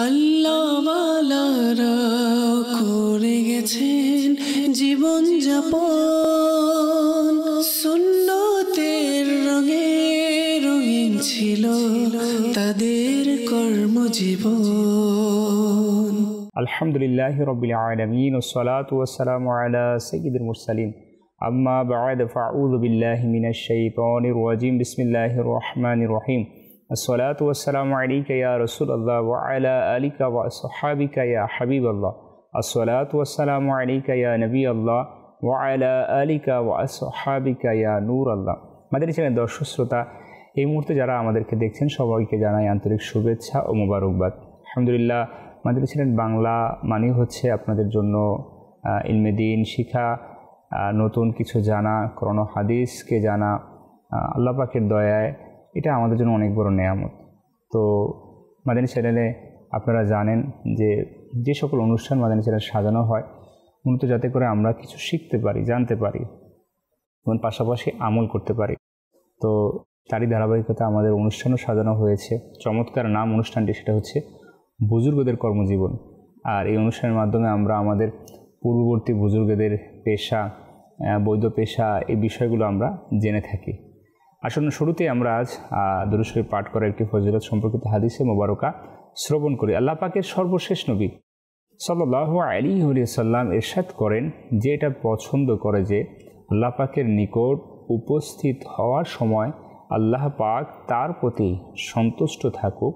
আল্লাহওয়ালারা করে গেছেন জীবন যাপন, সুন্নতের রঙে রঙিন ছিল তাদের কর্মজীবন। আলহামদুলিল্লাহি রাব্বিল আলামিন ওয়াসসালাতু ওয়াসসালামু আলা সাইয়্যিদিল মুরসালিন, আম্মা বা'দ, ফাআউযু বিল্লাহি মিনাশ শাইতানির রাজিম। বিসমিল্লাহির রহমানির রহিম। আসসালাতু ওয়াসসালামু আলাইকা ইয়া রাসূলুল্লাহ ওয়া আলা আলিকা ওয়া আসহাবিকা ইয়া হাবিবাল্লাহ। আসসালাতু ওয়াসসালামু আলাইকা ইয়া নবিয়াল্লাহ ওয়া আলা আলিকা ওয়া আসহাবিকা ইয়া নূরাল্লাহ। মাদানী চ্যানেল দর্শক শ্রোতা, এই মুহূর্তে যারা আমাদেরকে দেখছেন সবাইকে জানাই আন্তরিক শুভেচ্ছা ও মোবারকবাদ। আলহামদুলিল্লাহ, মাদানী চ্যানেল বাংলা মানে হচ্ছে আপনাদের জন্য ইলমে দ্বীন শিখা, নতুন কিছু জানা, কোরআন হাদিসকে জানা। আল্লাহ পাকের দয়ায় এটা আমাদের জন্য অনেক বড় নেয়ামত। তো মাদানী চ্যানেলে আপনারা জানেন যে সকল অনুষ্ঠান মাদানী চ্যানেল সাজানো হয় মূলত যাতে করে আমরা কিছু শিখতে পারি, জানতে পারি এবং পাশাপাশি আমল করতে পারি। তো তারই ধারাবাহিকতা আমাদের অনুষ্ঠানও সাজানো হয়েছে। চমৎকার নাম অনুষ্ঠানটি, সেটা হচ্ছে বুজুর্গদের কর্মজীবন। আর এই অনুষ্ঠানের মাধ্যমে আমরা আমাদের পূর্ববর্তী বুজুর্গদের পেশা, বৈধ পেশা, এই বিষয়গুলো আমরা জেনে থাকি। আসলে শুরুতে আমরা আজ দুরূদ শরীফ পাঠ করার একটি ফজিলত সম্পর্কিত হাদিসে মোবারকা শ্রবণ করি। আল্লাহ পাকের সর্বশেষ নবী সাল্লাল্লাহু আলাইহি ওয়াসাল্লাম ইরশাদ করেন যে এটা পছন্দ করে যে আল্লাহ পাকের নিকট উপস্থিত হওয়ার সময় আল্লাহ পাক তার প্রতি সন্তুষ্ট থাকুক,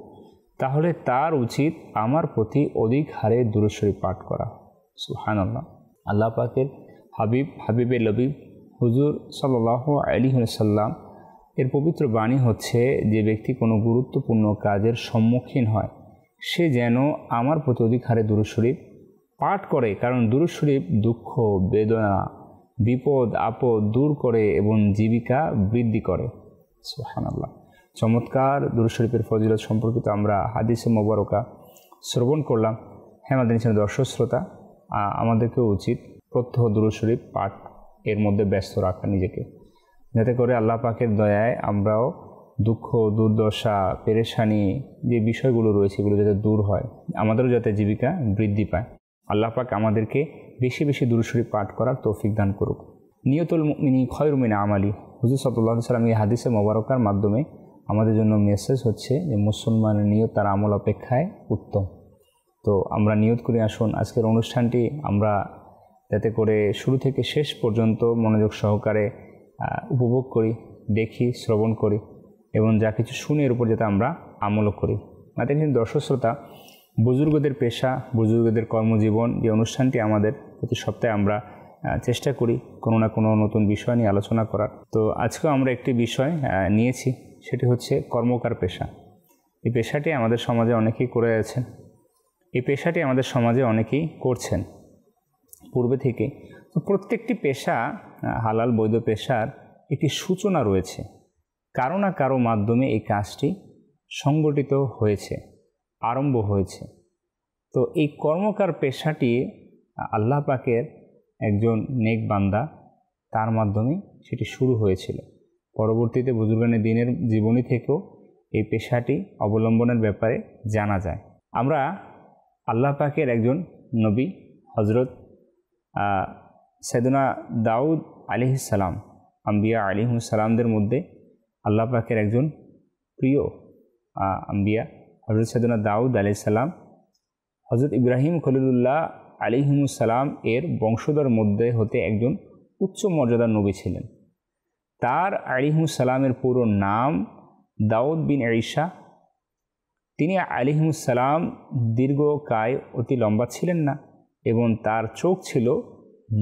তাহলে তার উচিত আমার প্রতি অধিক হারে দুরূদ শরীফ পাঠ করা। সুবহানাল্লাহ। আল্লাহ পাকের হাবিবে লবিব হুজুর সাল্লাল্লাহু আলাইহি ওয়াসাল্লাম এর পবিত্র বাণী হচ্ছে, যে ব্যক্তি কোনো গুরুত্বপূর্ণ কাজের সম্মুখীন হয় সে যেন আমার প্রতি অধিক হারে দুরূদ শরীফ পাঠ করে, কারণ দুরূদ শরীফ দুঃখ, বেদনা, বিপদ আপদ দূর করে এবং জীবিকা বৃদ্ধি করে। সুবহানাল্লাহ। চমৎকার দুরূদ শরীফের ফজিলত সম্পর্কিত আমরা হাদিসে মোবারকা শ্রবণ করলাম। হ্যাঁ মাদানী চ্যানেল দর্শক শ্রোতা, আমাদেরকেও উচিত প্রত্যহ দুরূদ শরীফ পাঠ এর মধ্যে ব্যস্ত রাখা নিজেকে, যাতে করে আল্লাহ পাকের দয়ায় আমরাও দুঃখ, দুর্দশা, পেরেশানি যে বিষয়গুলো রয়েছে এগুলো যাতে দূর হয়, আমাদেরও যাতে জীবিকা বৃদ্ধি পায়। আল্লাহ পাক আমাদেরকে বেশি বেশি দুরূদ শরীফ পাঠ করার তৌফিক দান করুক। নিয়তুল মুমিনি খায়রুম মিন আমালি। হুজুর সাল্লাল্লাহু আলাইহি ওয়াসাল্লাম এই হাদিসে মোবারকার মাধ্যমে আমাদের জন্য মেসেজ হচ্ছে যে মুসলমানের নিয়ত তার আমল অপেক্ষায় উত্তম। তো আমরা নিয়ত করে আসুন আজকের অনুষ্ঠানটি আমরা যাতে করে শুরু থেকে শেষ পর্যন্ত মনোযোগ সহকারে উপভোগ করি, দেখি, শ্রবণ করি এবং যা কিছু শুনে এর উপর যাতে আমরা আমলও করি। মাদানী দর্শক শ্রোতা, বুজুর্গদের পেশা, বুজুর্গদের কর্মজীবন যে অনুষ্ঠানটি আমাদের প্রতি সপ্তাহে আমরা চেষ্টা করি কোনো না কোনো নতুন বিষয় নিয়ে আলোচনা করার। তো আজকেও আমরা একটি বিষয় নিয়েছি, সেটি হচ্ছে কর্মকার পেশা। এই পেশাটি আমাদের সমাজে অনেকেই করে আছেন, এই পেশাটি আমাদের সমাজে অনেকেই করছেন পূর্বে থেকে। তো প্রত্যেকটি পেশা, হালাল বৈধ পেশার একটি সূচনা রয়েছে, কারো না কারো মাধ্যমে এই কাজটি সংগঠিত হয়েছে, আরম্ভ হয়েছে। তো এই কর্মকার পেশাটি আল্লাহ পাকের একজন নেক বান্দা, তার মাধ্যমে সেটি শুরু হয়েছিল। পরবর্তীতে বুজুর্গানে দ্বীনের জীবনী থেকেও এই পেশাটি অবলম্বনের ব্যাপারে জানা যায়। আমরা আল্লাহ পাকের একজন নবী হজরত সাইয়েদনা দাউদ আলাইহিস সালাম, আম্বিয়া আলাইহিস সালামদের মধ্যে আল্লাহ পাকের একজন প্রিয় আম্বিয়া হজরত সাইয়েদনা দাউদ আলাইহিস সালাম হজরত ইব্রাহিম খলিলুল্লাহ আলাইহিস সালাম এর বংশধর মধ্যে হতে একজন উচ্চ মর্যাদার নবী ছিলেন। তার আলাইহিস সালামের পুরো নাম দাউদ বিন ঈসা। তিনি আলাইহিস সালাম দীর্ঘকায় অতি লম্বা ছিলেন না এবং তার চোখ ছিল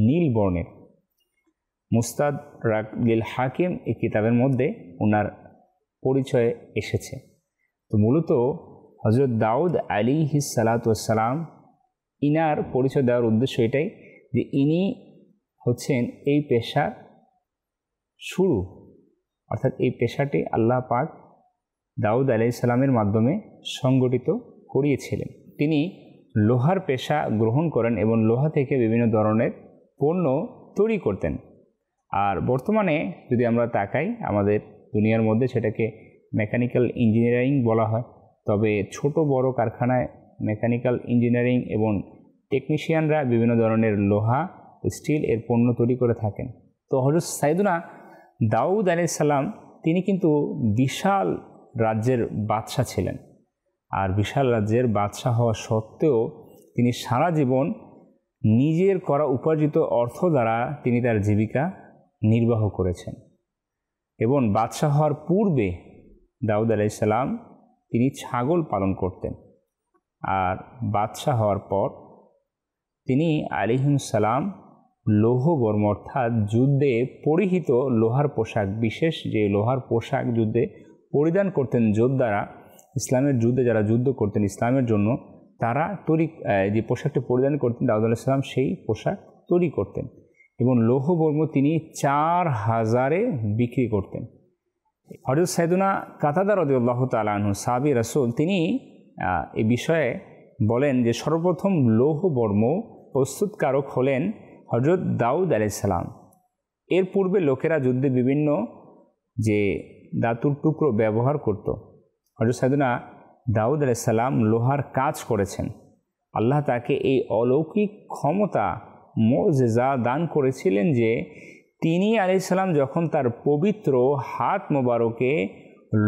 নীল বর্ণের। মুস্তাদরাকুল হাকিম এই কিতাবের মধ্যে ওনার পরিচয় এসেছে। তো মূলত হজরত দাউদ আলাইহিস সালাতু ওয়াসসালাম ইনার পরিচয় দেওয়ার উদ্দেশ্য এটাই যে ইনি হচ্ছেন এই পেশার শুরু, অর্থাৎ এই পেশাটি আল্লাহ পাক দাউদ আলাইহিস সালামের মাধ্যমে সংগঠিত করিয়েছিলেন। তিনি লোহার পেশা গ্রহণ করেন এবং লোহা থেকে বিভিন্ন ধরনের পণ্য তৈরি করতেন। আর বর্তমানে যদি আমরা তাকাই আমাদের দুনিয়ার মধ্যে, সেটাকে মেকানিক্যাল ইঞ্জিনিয়ারিং বলা হয়। তবে ছোট বড় কারখানায় মেকানিক্যাল ইঞ্জিনিয়ারিং এবং টেকনিশিয়ানরা বিভিন্ন ধরনের লোহা, স্টিল এর পণ্য তৈরি করে থাকেন। তো হযরত সাইয়েদনা দাউদ আলাইহিস সালাম তিনি কিন্তু বিশাল রাজ্যের বাদশাহ ছিলেন। আর বিশাল রাজ্যের বাদশাহ হওয়া সত্ত্বেও তিনি সারা জীবন নিজের করা উপার্জিত অর্থ দ্বারা তিনি তার জীবিকা নির্বাহ করেছেন। এবং বাদশাহ হওয়ার পূর্বে দাউদ আলাইহিস সালাম তিনি ছাগল পালন করতেন। আর বাদশাহ হওয়ার পর তিনি আলাইহিস সালাম লৌহবর্ম অর্থাৎ যুদ্ধে পরিহিত লোহার পোশাক, বিশেষ যে লোহার পোশাক যুদ্ধে পরিধান করতেন যোদ্ধারা, ইসলামের যুদ্ধে যারা যুদ্ধ করতেন ইসলামের জন্য, তারা যে পোশাকটি পরিধান করতেন দাউদ আলাইহিস সালাম সেই পোশাক তৈরি করতেন এবং লৌহবর্ম তিনি 4000-এ বিক্রি করতেন। হযরত সাইয়েদুনা কাতাদা রাদিয়াল্লাহু তাআলা আনহু সাহাবী রাসূল তিনি এই বিষয়ে বলেন যে সর্বপ্রথম লৌহবর্ম প্রস্তুতকারক হলেন হযরত দাউদ আলাইহিস সালাম। এর পূর্বে লোকেরা যুদ্ধে বিভিন্ন যে ধাতুর টুকরো ব্যবহার করত। হযরত সাইয়েদুনা দাউদ আলাইহিস সালাম লোহার কাজ করেছেন। আল্লাহ তাকে এই অলৌকিক ক্ষমতা মুজিজা দান করেছিলেন যে তিনি আলাইহিস সালাম যখন তার পবিত্র হাত মোবারকে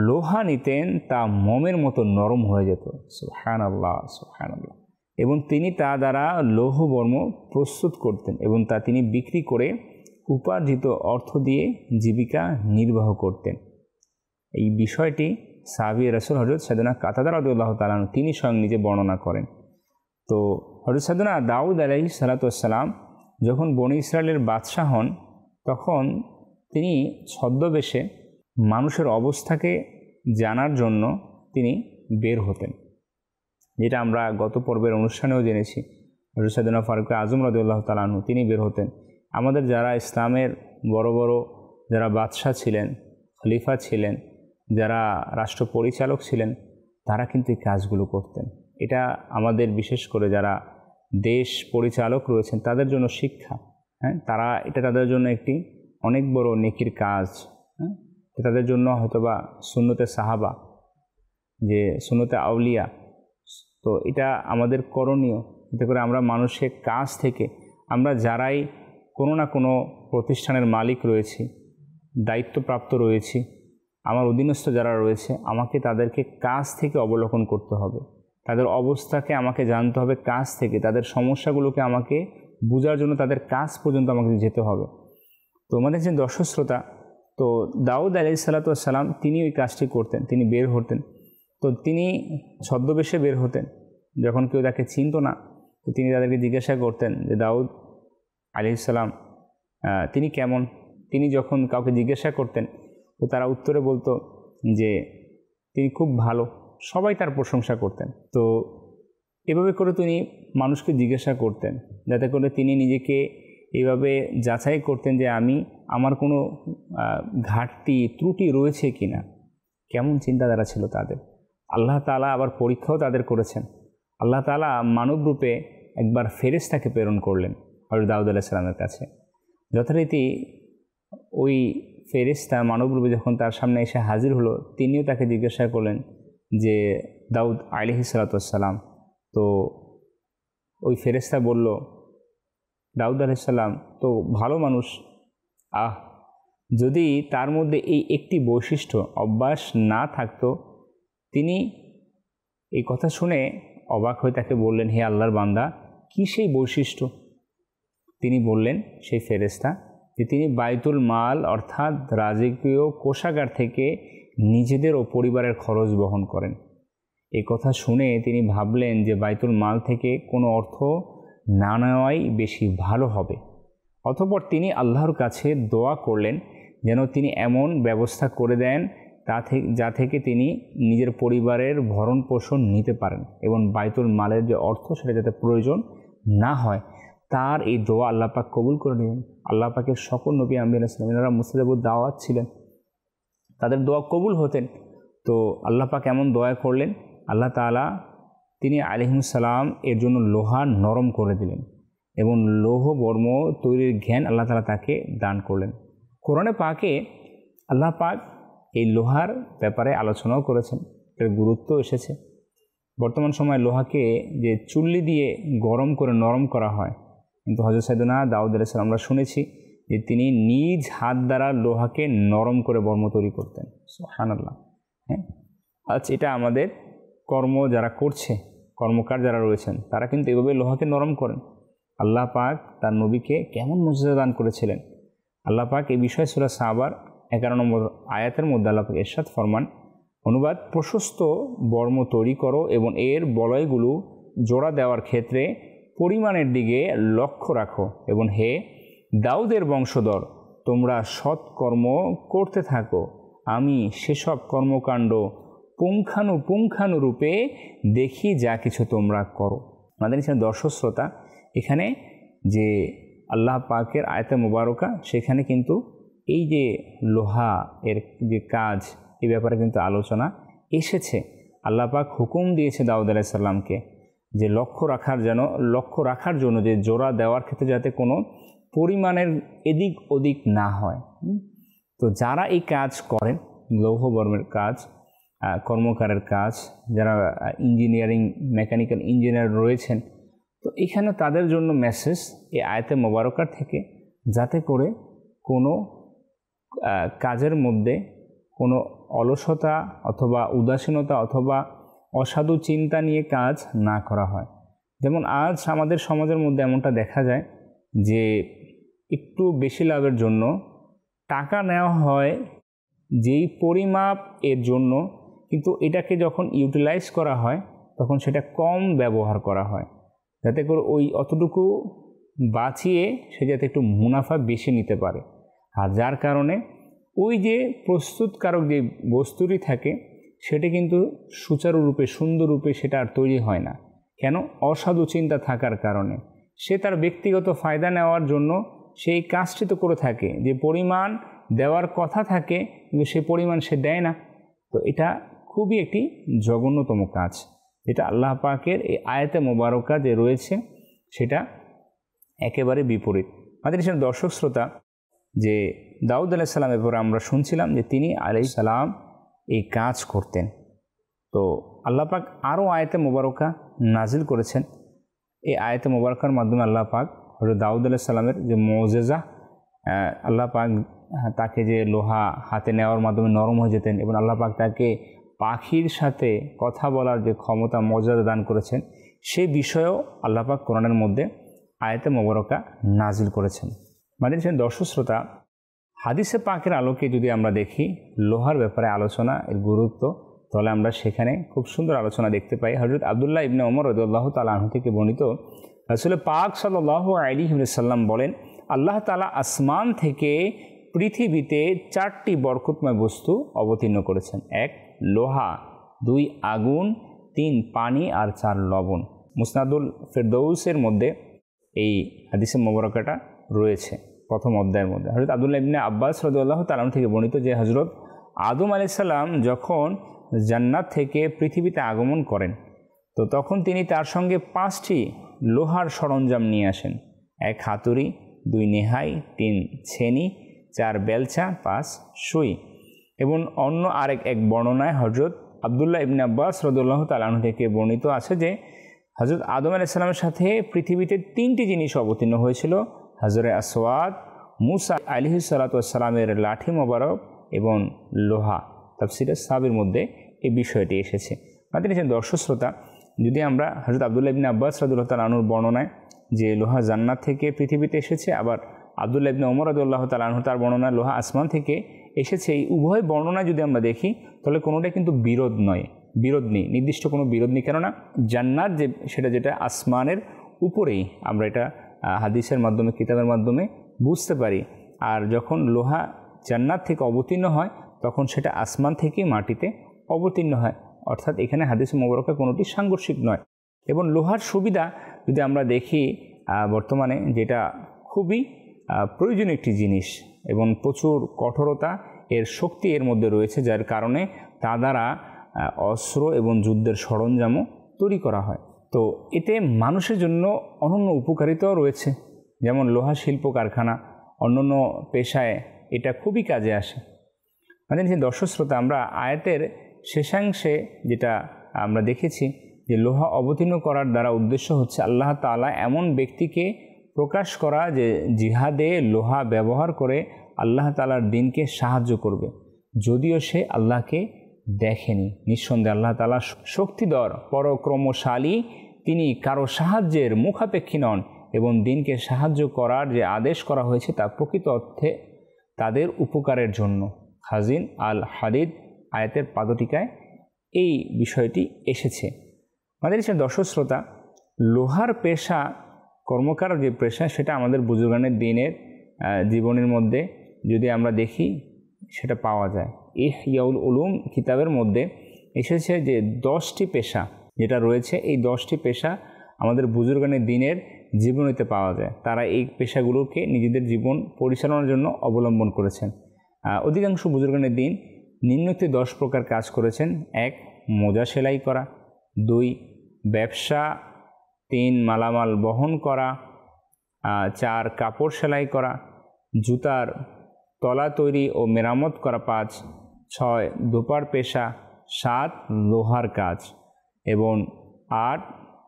লোহা নিতেন তা মোমের মতো নরম হয়ে যেত। সুবহানাল্লাহ, সুবহানাল্লাহ। এবং তিনি তা দ্বারা লৌহবর্ম প্রস্তুত করতেন এবং তা তিনি বিক্রি করে উপার্জিত অর্থ দিয়ে জীবিকা নির্বাহ করতেন। এই বিষয়টি সাহাবী রাসূল হযরত সাইয়েদুনা কাতাদা রাদিয়াল্লাহু তাআলা তিনি স্বয়ং নিজে বর্ণনা করেন। তো হযরত সাইয়েদুনা দাউদ আলাইহিস সালাতু ওয়াস সালাম যখন বনী ইসরায়েলের বাদশাহ হন তখন তিনি ছদ্মবেশে মানুষের অবস্থাকে জানার জন্য তিনি বের হতেন, যেটা আমরা গত পর্বের অনুষ্ঠানেও জেনেছি। হযরত সাইয়েদুনা ফারুক আযম রাদিয়াল্লাহু তাআলা আনহু তিনি বের হতেন। আমাদের যারা ইসলামের বড় বড় যারা বাদশাহ ছিলেন, খলিফা ছিলেন, যারা রাষ্ট্র পরিচালক ছিলেন, তারা কিন্তু এই কাজগুলো করতেন। এটা আমাদের বিশেষ করে যারা দেশ পরিচালক রয়েছেন তাদের জন্য শিক্ষা। তারা এটা তাদের জন্য একটি অনেক বড় নেকির কাজ। তাদের জন্য হয়তোবা সুন্নতে সাহাবা, যে সুন্নতে আউলিয়া, তো এটা আমাদের করণীয়। এতে করে আমরা মানুষের কাজ থেকে, আমরা যারাই কোনো না কোনো প্রতিষ্ঠানের মালিক রয়েছি, দায়িত্বপ্রাপ্ত রয়েছি, আমার অধীনস্থ যারা রয়েছে, আমাকে তাদেরকে কাজ থেকে অবলোকন করতে হবে, তাদের অবস্থাকে আমাকে জানতে হবে কাজ থেকে, তাদের সমস্যাগুলোকে আমাকে বোঝার জন্য তাদের কাজ পর্যন্ত আমাকে যেতে হবে। তো আমাদের যে দর্শক শ্রোতা, তো দাউদ আলাইহিস সালাতু ওয়াস সালাম তিনি ওই কাজটি করতেন, তিনি বের হতেন। তো তিনি ছদ্মবেশে বের হতেন। যখন কেউ তাকে চিনত না তো তিনি তাদেরকে জিজ্ঞাসা করতেন যে দাউদ আলাইহিস সালাম তিনি কেমন। তিনি যখন কাউকে জিজ্ঞাসা করতেন তো তারা উত্তরে বলতো যে তিনি খুব ভালো, সবাই তার প্রশংসা করতেন। তো এভাবে করে তিনি মানুষকে জিজ্ঞাসা করতেন যাতে করে তিনি নিজেকে এইভাবে যাচাই করতেন যে আমার কোনো ঘাটতি ত্রুটি রয়েছে কি না। কেমন চিন্তাধারা ছিল তাদের। আল্লাহ তাআলা আবার পরীক্ষাও তাদের করেছেন। আল্লাহ তাআলা মানবরূপে একবার ফেরেশতাকে প্রেরণ করলেন হযরত দাউদ আলাইহিস সালামের কাছে। যথারীতি ওই ফেরেশতা মানবরূপে যখন তার সামনে এসে হাজির হলো, তিনিও তাকে জিজ্ঞাসা করলেন যে দাউদ আলাইহিস সালাতু ওয়াস সালাম। তো ওই ফেরেশতা বলল, দাউদ আলাইহিস সালাম তো ভালো মানুষ, যদি তার মধ্যে এই একটি বৈশিষ্ট্য অভ্যাস না থাকতো। তিনি এই কথা শুনে অবাক হয়ে তাকে বললেন, হে আল্লাহর বান্দা, কি সেই বৈশিষ্ট্য? তিনি বললেন, সেই ফেরেশতা, যে তিনি বাইতুল মাল অর্থাৎ রাজকীয় কোষাগার থেকে নিজেদের ও পরিবারের খরচ বহন করেন। এই কথা শুনে তিনি ভাবলেন যে বাইতুল মাল থেকে কোনো অর্থ না নেওয়াই বেশি ভালো হবে। অতঃপর তিনি আল্লাহর কাছে দোয়া করলেন যেন তিনি এমন ব্যবস্থা করে দেন যা থেকে তিনি নিজের পরিবারের ভরণ পোষণ নিতে পারেন এবং বাইতুল মালের যে অর্থ সেটা যাতে প্রয়োজন না হয়। তার এই দোয়া আল্লাহ পাক কবুল করে নিলেন। আল্লাহ পাকের সকল নবী আম্বিয়া আলাইহিস সালাম এনারা মুস্তাজাবুদ দাওয়াত ছিলেন, তাদের দোয়া কবুল হতেন। তো আল্লাহ পাক এমন দোয়া করলেন, আল্লাহ তাআলা তিনি আলাইহিস সালাম এর জন্য লোহা নরম করে দিলেন এবং লৌহবর্ম তৈরির জ্ঞান আল্লাহ তাআলা তাকে দান করলেন। কোরআনে পাকে আল্লাহ পাক এই লোহার ব্যাপারে আলোচনাও করেছেন, এর গুরুত্ব এসেছে। বর্তমান সময়ে লোহাকে যে চুল্লি দিয়ে গরম করে নরম করা হয়, কিন্তু হযরত সাইয়েদনা দাউদ আলাইহিস সালাম আমরা শুনেছি যে তিনি নিজ হাত দ্বারা লোহাকে নরম করে বর্ম তৈরি করতেন। সুবহানাল্লাহ। হ্যাঁ, আচ্ছা, এটা আমাদের কর্ম যারা করছে, কর্মকার যারা রয়েছেন, তারা কিন্তু এভাবে লোহাকে নরম করেন। আল্লাহ পাক তার নবীকে কেমন মুজিজা দান করেছিলেন। আল্লাহ পাক এই বিষয়ে সূরা সাবার 11 নম্বর আয়াতের মধ্যে আল্লাহ পাক ইরশাদ ফরমান, অনুবাদ, প্রশস্ত বর্ম তৈরি করো এবং এর বলয়গুলো জোড়া দেওয়ার ক্ষেত্রে পরিমাণের দিকে লক্ষ্য রাখো, এবং হে দাউদের বংশধর, তোমরা সৎকর্ম করতে থাকো, আমি সেসব কর্মকাণ্ড পুঙ্খানুপুঙ্খানুরূপে দেখি যা কিছু তোমরা করো। আমাদের এখানে দর্শক শ্রোতা, এখানে যে আল্লাহ পাকের আয়াতে মুবারকা, সেখানে কিন্তু এই যে লোহা এর যে কাজ, এই ব্যাপারে কিন্তু আলোচনা এসেছে। আল্লাহ পাক হুকুম দিয়েছে দাউদ আলাইহিস সালামকে যে লক্ষ্য রাখার জন্য যে জোড়া দেওয়ার ক্ষেত্রে যাতে কোনো পরিমাণের এদিক ওদিক না হয়। তো যারা এই কাজ করেন, লৌহবর্মের কাজ, কর্মকারের কাজ, যারা ইঞ্জিনিয়ারিং মেকানিক্যাল ইঞ্জিনিয়ার রয়েছেন, তো এখানে তাদের জন্য মেসেজ এই আয়াতে মোবারকার থেকে, যাতে করে কোনো কাজের মধ্যে কোনো অলসতা অথবা উদাসীনতা অথবা অসাধু চিন্তা নিয়ে কাজ না করা হয়। যেমন আজ আমাদের সমাজের মধ্যে এমনটা দেখা যায় যে একটু বেশি লাভের জন্য টাকা নেওয়া হয় যেই পরিমাপ এর জন্য, কিন্তু এটাকে যখন ইউটিলাইজ করা হয় তখন সেটা কম ব্যবহার করা হয়, যাতে করে ওই অতটুকু বাঁচিয়ে সে যাতে একটু মুনাফা বেশি নিতে পারে। আর যার কারণে ওই যে প্রস্তুতকারক যে বস্তুটি থাকে সেটা কিন্তু সুচারুরূপে সুন্দররূপে সেটা আর তৈরি হয় না। কেন? অসাধু চিন্তা থাকার কারণে। সে তার ব্যক্তিগত ফায়দা নেওয়ার জন্য সেই কাজটি তো করে থাকে, যে পরিমাণ দেওয়ার কথা থাকে কিন্তু সে পরিমাণ সে দেয় না। তো এটা খুবই একটি জঘন্যতম কাজ, যেটা আল্লাহ পাকের এই আয়াতে মোবারকা যে রয়েছে সেটা একেবারে বিপরীত। আমাদের এখানে দর্শক শ্রোতা, যে দাউদ আলাইহিস সালামের পরে আমরা শুনছিলাম যে তিনি আলাইহিস সালাম এই কাজ করতেন। তো আল্লাহ পাক আরও আয়াতে মোবারকা নাজিল করেছেন। এই আয়াতে মোবারকার মাধ্যমে আল্লাহ পাক হযরত দাউদ আলাইহিস সালামের যে মুজিজা, আল্লাহ পাক তাকে যে লোহা হাতে নেওয়ার মাধ্যমে নরম হয়ে যেতেন, এবং আল্লাহ পাক তাকে পাখির সাথে কথা বলার যে ক্ষমতা মর্যাদা দান করেছেন, সেই বিষয়েও আল্লাহ পাক কোরআনের মধ্যে আয়াতে মোবারকা নাজিল করেছেন। মানে দর্শক শ্রোতা, হাদিসে পাকের আলোকে যদি আমরা দেখি লোহার ব্যাপারে আলোচনা, এর গুরুত্ব, তাহলে আমরা সেখানে খুব সুন্দর আলোচনা দেখতে পাই। হযরত আব্দুল্লাহ ইবনে ওমর রাদিয়াল্লাহু তাআলা আনহু থেকে বর্ণিত, রাসূল পাক সাল্লাল্লাহু আলাইহি ওয়াসাল্লাম বলেন, আল্লাহ তাআলা আসমান থেকে পৃথিবীতে 4টি বরকতময় বস্তু অবতীর্ণ করেছেন। 1 লোহা, 2 আগুন, 3 পানি, আর 4 লবণ। মুসনাদুল ফেরদৌসের মধ্যে এই হাদিসে মোবারকাটা রয়েছে, প্রথম অধ্যায়ের মধ্যে। হযরত আব্দুল্লাহ ইবনে আব্বাস রাদিয়াল্লাহু তাআলা থেকে বর্ণিত যে হযরত আদম আলাইহিস সালাম যখন জান্নাত থেকে পৃথিবীতে আগমন করেন, তো তখন তিনি তার সঙ্গে 5টি লোহার সরঞ্জাম নিয়ে আসেন। 1 হাতুড়ি, 2 নেহাই, 3 ছেনি, 4 বেলচা, 5 সুই। এবং অন্য এক বর্ণনায় হযরত আব্দুল্লাহ ইবনে আব্বাস রাদিয়াল্লাহু তাআলা থেকে বর্ণিত আছে যে হযরত আদম আলাইহিস সালামের সাথে পৃথিবীতে 3টি জিনিস অবতীর্ণ হয়েছিল: হাজরে আসওয়াদ, মুসা আলাইহিস সালাতু ওয়াস সালামের লাঠি মোবারক এবং লোহা। তাফসীরে সাবির মধ্যে এই বিষয়টি এসেছে। আমাদের এখানে দর্শক শ্রোতা, যদি আমরা হযরত আব্দুল্লাহ ইবনে আব্বাস রাদিয়াল্লাহু তাআলা আনহুর বর্ণনায় যে লোহা জান্নাত থেকে পৃথিবীতে এসেছে, আবার আব্দুল্লাহ ইবনে ওমর রাদিয়াল্লাহু তাআলা আনহু তার বর্ণনায় লোহা আসমান থেকে এসেছে, এই উভয় বর্ণনায় যদি আমরা দেখি তাহলে কোনোটাই কিন্তু বিরোধ নেই, নির্দিষ্ট কোনো বিরোধ নেই। কেননা জান্নাত যেটা আসমানের উপরেই, আমরা এটা হাদিসের মাধ্যমে, কিতাবের মাধ্যমে বুঝতে পারি। আর যখন লোহা জান্নাত থেকে অবতীর্ণ হয় তখন সেটা আসমান থেকে মাটিতে অবতীর্ণ হয়, অর্থাৎ এখানে হাদিসে মোবারকা কোনোটি সাংঘর্ষিক নয়। এবং লোহার সুবিধা যদি আমরা দেখি, বর্তমানে যেটা খুবই প্রয়োজনীয় একটি জিনিস, এবং প্রচুর কঠোরতা এর শক্তি এর মধ্যে রয়েছে, যার কারণে তা দ্বারা অস্ত্র এবং যুদ্ধের সরঞ্জামও তৈরি করা হয়। তো এতে মানুষের জন্য অনন্য উপকারিতাও রয়েছে, যেমন লোহা শিল্প কারখানা, অন্যান্য পেশায় এটা খুবই কাজে আসে। মানে দর্শক শ্রোতা, আমরা আয়াতের শেষাংশে যেটা আমরা দেখেছি যে লোহা অবতীর্ণ করার দ্বারা উদ্দেশ্য হচ্ছে আল্লাহ তাআলা এমন ব্যক্তিকে প্রকাশ করা যে জিহাদে লোহা ব্যবহার করে আল্লাহ তাআলার দ্বীনকে সাহায্য করবে, যদিও সে আল্লাহকে দেখেনি। নিঃসন্দেহে আল্লাহ তাআলা শক্তিধর পরাক্রমশালী, তিনি কারো সাহায্যের মুখাপেক্ষী নন এবং দ্বীনকে সাহায্য করার যে আদেশ করা হয়েছে তা প্রকৃত অর্থে তাদের উপকারের জন্য। খাজিন আল হাদিদ আয়াতের পাদটিকায় এই বিষয়টি এসেছে। আমাদের দর্শক শ্রোতা, লোহার পেশা, কর্মকার যে পেশা, সেটা আমাদের বুজুর্গানের দ্বীনের জীবনের মধ্যে যদি আমরা দেখি সেটা পাওয়া যায়। ইহইয়াউল উলুম কিতাবের মধ্যে এসেছে যে 10টি পেশা যেটা রয়েছে, এই 10টি পেশা আমাদের বুজুর্গানের দ্বীনের জীবনীতে পাওয়া যায়। তারা এই পেশাগুলোকে নিজেদের জীবন পরিচালনার জন্য অবলম্বন করেছেন। অধিকাংশ বুজুর্গানের দ্বীন নিম্নোক্ত 10 প্রকার কাজ করেছেন। 1. মোজা সেলাই করা। 2. ব্যবসা। 3. মালামাল বহন করা। 4. কাপড় সেলাই করা। জুতার তলা তৈরি ও মেরামত করা। 5. 6. ধোপার পেশা। 7. লোহার কাজ এবং 8.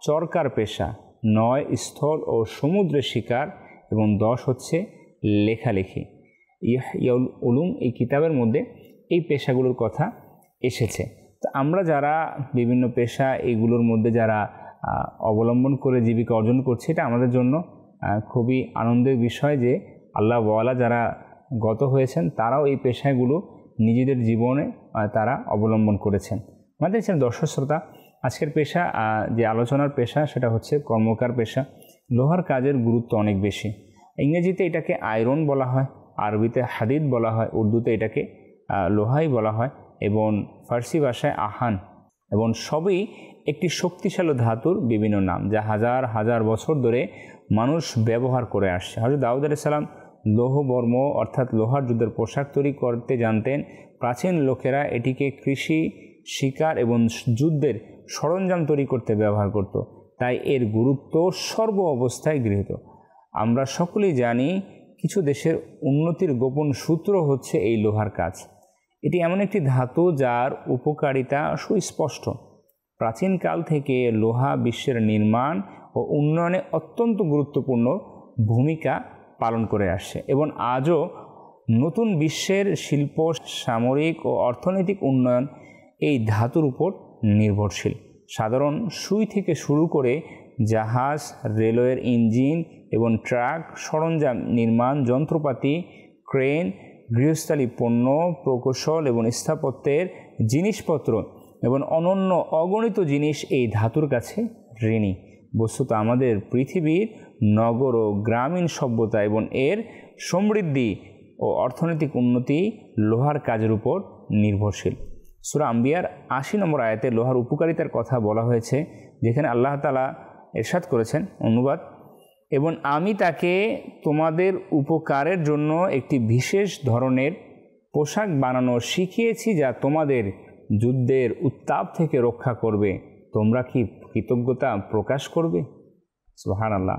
চরকার পেশা। 9. স্থল ও সমুদ্রে শিকার এবং 10 হচ্ছে লেখালেখি। ইহইয়াউল উলুম এই কিতাবের মধ্যে এই পেশাগুলোর কথা এসেছে। তো আমরা যারা বিভিন্ন পেশা এইগুলোর মধ্যে যারা অবলম্বন করে জীবিকা অর্জন করছি, এটা আমাদের জন্য খুবই আনন্দের বিষয় যে আল্লাহ ওয়ালা যারা গত হয়েছেন তারাও এই পেশাগুলো নিজেদের জীবনে তারা অবলম্বন করেছেন। আমাদের দর্শক শ্রোতা, আজকের পেশা যে আলোচনার পেশা সেটা হচ্ছে কর্মকার পেশা। লোহার কাজের গুরুত্ব অনেক বেশি। ইংরেজিতে এটাকে আয়রন বলা হয়, আরবিতে হাদিদ বলা হয়, উর্দুতে এটাকে লোহাই বলা হয় এবং ফার্সি ভাষায় আহান, এবং সবই একটি শক্তিশালী ধাতুর বিভিন্ন নাম যা হাজার হাজার বছর ধরে মানুষ ব্যবহার করে আসছে। হযরত দাউদ আলাইহিস সালাম লৌহবর্ম অর্থাৎ লোহার যুদ্ধের পোশাক তৈরি করতে জানতেন। প্রাচীন লোকেরা এটিকে কৃষি, শিকার এবং যুদ্ধের সরঞ্জাম তৈরি করতে ব্যবহার করত। তাই এর গুরুত্ব সর্ব অবস্থায় গৃহীত। আমরা সকলেই জানি কিছু দেশের উন্নতির গোপন সূত্র হচ্ছে এই লোহার কাজ। এটি এমন একটি ধাতু যার উপকারিতা সুস্পষ্ট। প্রাচীনকাল থেকে লোহা বিশ্বের নির্মাণ ও উন্নয়নে অত্যন্ত গুরুত্বপূর্ণ ভূমিকা পালন করে আসছে এবং আজও নতুন বিশ্বের শিল্প, সামরিক ও অর্থনৈতিক উন্নয়ন এই ধাতুর উপর নির্ভরশীল। সাধারণ সুই থেকে শুরু করে জাহাজ, রেলওয়ের ইঞ্জিন এবং ট্রাক, সরঞ্জাম, নির্মাণ যন্ত্রপাতি, ক্রেন, গৃহস্থালী পণ্য, প্রকৌশল এবং স্থাপত্যের জিনিসপত্র এবং অনন্য অগণিত জিনিস এই ধাতুর কাছে ঋণী। বস্তুত আমাদের পৃথিবীর নগর ও গ্রামীণ সভ্যতা এবং এর সমৃদ্ধি ও অর্থনৈতিক উন্নতি লোহার কাজের উপর নির্ভরশীল। সূরা আম্বিয়ার 80 নম্বর আয়াতে লোহার উপকারিতার কথা বলা হয়েছে, যেখানে আল্লাহ তাআলা ইরশাদ করেছেন, অনুবাদ, এবং আমি তাকে তোমাদের উপকারের জন্য একটি বিশেষ ধরনের পোশাক বানানো শিখিয়েছি যা তোমাদের যুদ্ধের উত্তাপ থেকে রক্ষা করবে। তোমরা কি কৃতজ্ঞতা প্রকাশ করবে? সুবহানাল্লাহ।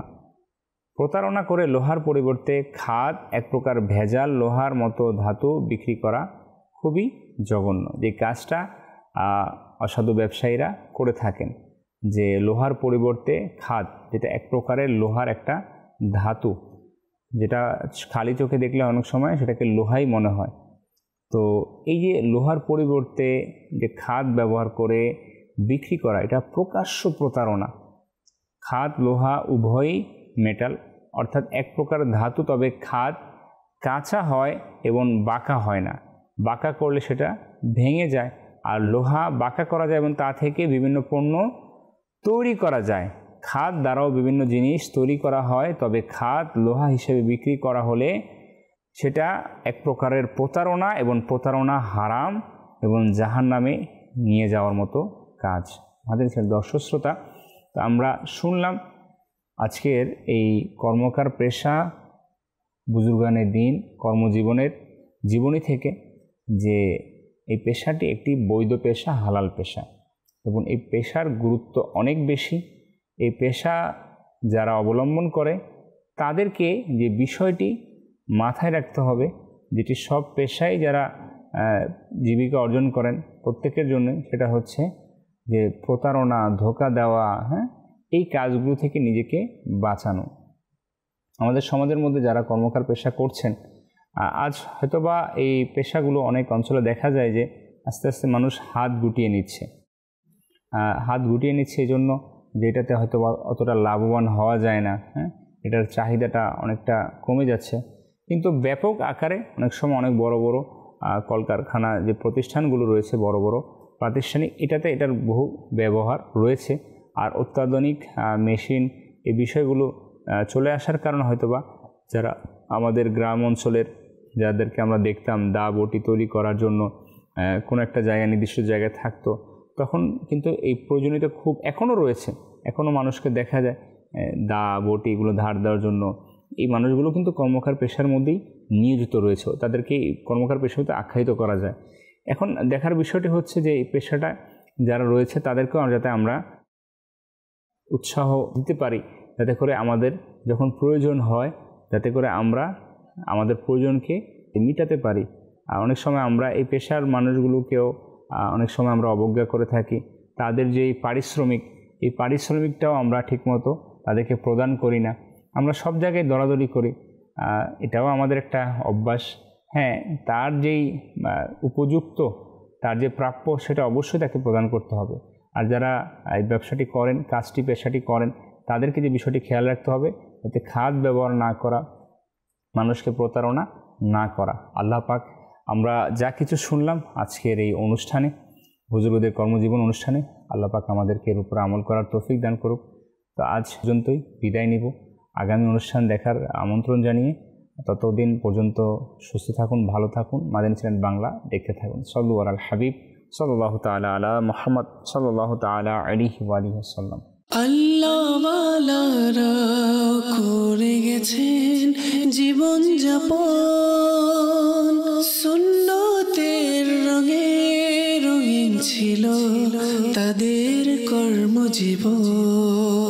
প্রতারণা করে লোহার পরিবর্তে খাদ, এক প্রকার ভেজাল লোহার মতো ধাতু বিক্রি করা খুবই জঘন্য। যে কাজটা অসাধু ব্যবসায়ীরা করে থাকেন, যে লোহার পরিবর্তে খাদ, যেটা এক প্রকারের লোহার একটা ধাতু, যেটা খালি চোখে দেখলে অনেক সময় সেটাকে লোহাই মনে হয়। তো এই যে লোহার পরিবর্তে যে খাদ ব্যবহার করে বিক্রি করা, এটা প্রকাশ্য প্রতারণা। খাদ লোহা উভয়ই মেটাল, অর্থাৎ এক প্রকার ধাতু, তবে খাদ কাঁচা হয় এবং বাঁকা হয় না। বাঁকা করলে সেটা ভেঙে যায়, আর লোহা বাঁকা করা যায় এবং তা থেকে বিভিন্ন পণ্য তৈরি করা যায়। খাদ দ্বারাও বিভিন্ন জিনিস তৈরি করা হয়, তবে খাদ লোহা হিসেবে বিক্রি করা হলে সেটা এক প্রকারের প্রতারণা এবং প্রতারণা হারাম এবং জাহান্নামে নিয়ে যাওয়ার মতো কাজ। আমাদের দর্শক শ্রোতা, তো আমরা শুনলাম আজকের এই কর্মকার পেশা বুজুর্গানের দিন কর্মজীবনের জীবনী থেকে, যে এই পেশাটি একটি বৈধ পেশা, হালাল পেশা, এবং এই পেশার গুরুত্ব অনেক বেশি। এই পেশা যারা অবলম্বন করে তাদেরকে যে বিষয়টি মাথায় রাখতে হবে, যেটি সব পেশায় যারা জীবিকা অর্জন করেন প্রত্যেকের জন্য, সেটা হচ্ছে যে প্রতারণা, ধোঁকা দেওয়া, হ্যাঁ, এই কাজগুলো থেকে নিজেকে বাঁচানো। আমাদের সমাজের মধ্যে যারা কর্মকার পেশা করছেন, আজ হয়তোবা এই পেশাগুলো অনেক অঞ্চলে দেখা যায় যে আস্তে আস্তে মানুষ হাত গুটিয়ে নিচ্ছে। এই জন্য যে এটাতে হয়তো অতটা লাভবান হওয়া যায় না, হ্যাঁ, এটার চাহিদাটা অনেকটা কমে যাচ্ছে। কিন্তু ব্যাপক আকারে অনেক সময় অনেক বড় বড় কলকারখানা যে প্রতিষ্ঠানগুলো রয়েছে, বড় বড় প্রাতিষ্ঠানিক, এটার বহু ব্যবহার রয়েছে। আর অত্যাধুনিক মেশিন, এই বিষয়গুলো চলে আসার কারণে হয়তোবা যারা আমাদের গ্রাম অঞ্চলের যাদেরকে আমরা দেখতাম দা বটি তৈরি করার জন্য কোনো একটা জায়গায়, নির্দিষ্ট জায়গায় থাকতো, তখন কিন্তু এই প্রয়োজনীয়তা খুব এখনও রয়েছে। এখনও মানুষকে দেখা যায় দা বটি এগুলো ধার দেওয়ার জন্য। এই মানুষগুলো কিন্তু কর্মকার পেশার মধ্যেই নিয়োজিত রয়েছে, তাদেরকে এই কর্মকার পেশার মধ্যে আখ্যায়িত করা যায়। এখন দেখার বিষয়টি হচ্ছে যে এই পেশাটা যারা রয়েছে তাদেরকেও যাতে আমরা উৎসাহ দিতে পারি, যাতে করে আমাদের যখন প্রয়োজন হয়, যাতে করে আমরা আমাদের প্রয়োজনকে মেটাতে পারি। আর অনেক সময় আমরা এই পেশার মানুষগুলোকেও অনেক সময় আমরা অবজ্ঞা করে থাকি। তাদের যে এই পারিশ্রমিকটাও আমরা ঠিকমতো তাদেরকে প্রদান করি না। আমরা সব জায়গায় দরাদরি করি, এটাও আমাদের একটা অভ্যাস। হ্যাঁ, তার যেই উপযুক্ত, তার যে প্রাপ্য, সেটা অবশ্যই তাকে প্রদান করতে হবে। আর যারা এই ব্যবসাটি করেন, পেশাটি করেন, তাদেরকে যে বিষয়টি খেয়াল রাখতে হবে, যাতে খাদ ব্যবহার না করা, মানুষকে প্রতারণা না করা। আল্লাহ পাক আমরা যা কিছু শুনলাম আজকের এই অনুষ্ঠানে, বুজুর্গদের কর্মজীবন অনুষ্ঠানে, আল্লাহ পাক আমাদেরকে এর উপর আমল করার তৌফিক দান করুক। তো আজ পর্যন্তই বিদায় নিব, আগামী অনুষ্ঠান দেখার আমন্ত্রণ জানিয়ে। ততদিন পর্যন্ত সুস্থ থাকুন, ভালো থাকুন, মাদানী চ্যানেল বাংলা দেখতে থাকুন। সাল্লু আলাল হাবিব সাল্লাল্লাহু তাআলা আলা মুহাম্মদ সাল্লাল্লাহু তাআলা আলাইহি ওয়া আলিহি ওয়াসাল্লাম। আল্লাহ ওয়ালারা করে গেছেন জীবন যাপন, সুন্নতের রঙে রঙিন ছিল তাদের কর্মজীবন।